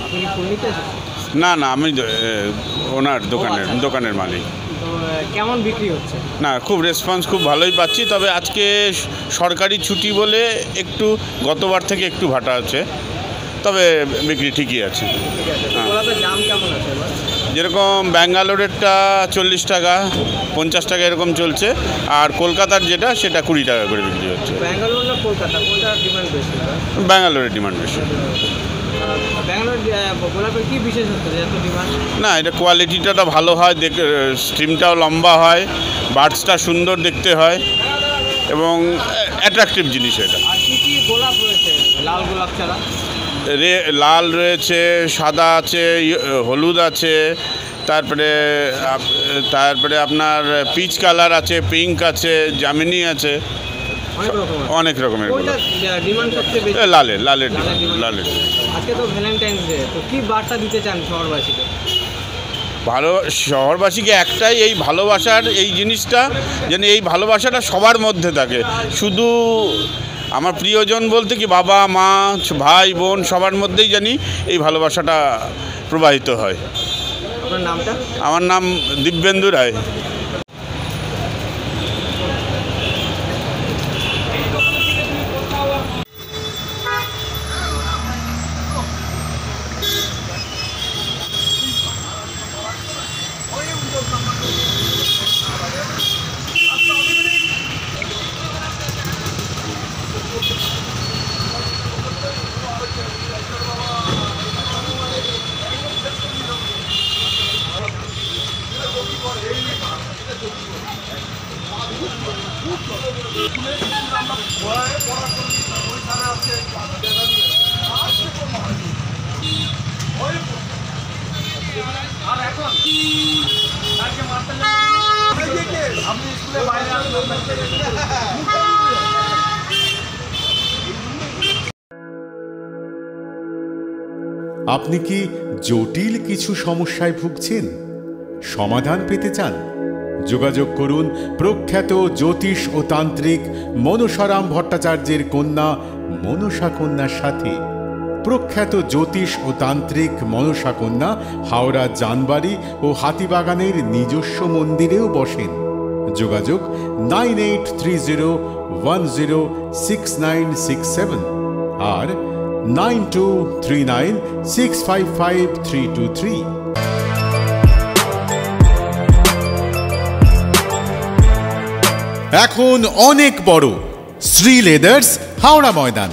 আপনি কি ফুল নিতে এসেছেন? না না, আমি ওনার দোকানের মালিক। তো কেমন বিক্রি হচ্ছে? না, খুব রেসপন্স খুব ভালোই পাচ্ছি, তবে আজকে সরকারি ছুটি বলে একটু গতবার থেকে একটু ভাটা আছে, তবে বিক্রি ঠিকই আছে। গোলাপের দাম কেমন আছে এবার? যেরকম ব্যাঙ্গালোরেরটা 40 টাকা 50 টাকা এরকম চলছে, আর কলকাতার যেটা সেটা 20 টাকা করে বিক্রি হচ্ছে। ব্যাঙ্গালোর না কলকাতা, কোনটার ডিমান্ড বেশি? ব্যাঙ্গালোরের ডিমান্ড বেশি। ব্যাঙ্গালোর গোলাপের কি বিশেষ হচ্ছে এত ডিমান্ড? না, এটা কোয়ালিটিটা ভালো হয়, স্ট্রিমটাও লম্বা হয়, বার্ডসটা সুন্দর দেখতে হয় এবং অ্যাট্রাকটিভ জিনিস এটা। আর কি কি গোলাপ রয়েছে লাল গোলাপ ছাড়া? লাল রয়েছে, সাদা আছে, হলুদ আছে, তারপরে আপনার পিচ কালার আছে, পিঙ্ক আছে, জামিনি আছে, অনেক রকমের গোলাপ। ডিমান্ড সবচেয়ে বেশি লালের। আজকে তো ভ্যালেন্টাইন্স ডে, তো কি বার্তা দিতে চান শহরবাসীকে? শহরবাসীকে একটাই, এই ভালোবাসার এই জিনিসটা যেন এই ভালোবাসাটা সবার মধ্যে থাকে। শুধু আমার প্রিয়জন বলতে কি বাবা মা ভাই বোন সবার মধ্যেই জানি এই ভালোবাসাটা প্রবাহিত হয়। আপনার নামটা? আমার নাম দিব্যেন্দু রায়। আপনি কি জটিল কিছু সমস্যায় ভুগছেন? সমাধান পেতে চান? যোগাযোগ করুন প্রখ্যাত জ্যোতিষ ও তান্ত্রিক মনসারাম ভট্টাচার্যের কন্যা মনসা কন্যার সাথে। প্রখ্যাত জ্যোতিষ ও তান্ত্রিক মনসা কন্যা হাওড়া জানবাড়ি ও হাতিবাগানের নিজস্ব মন্দিরেও বসেন। যোগাযোগ 9830106967 আর 9239655323। এখন অনেক বড় শ্রী লেদার্স হাওড়া ময়দান।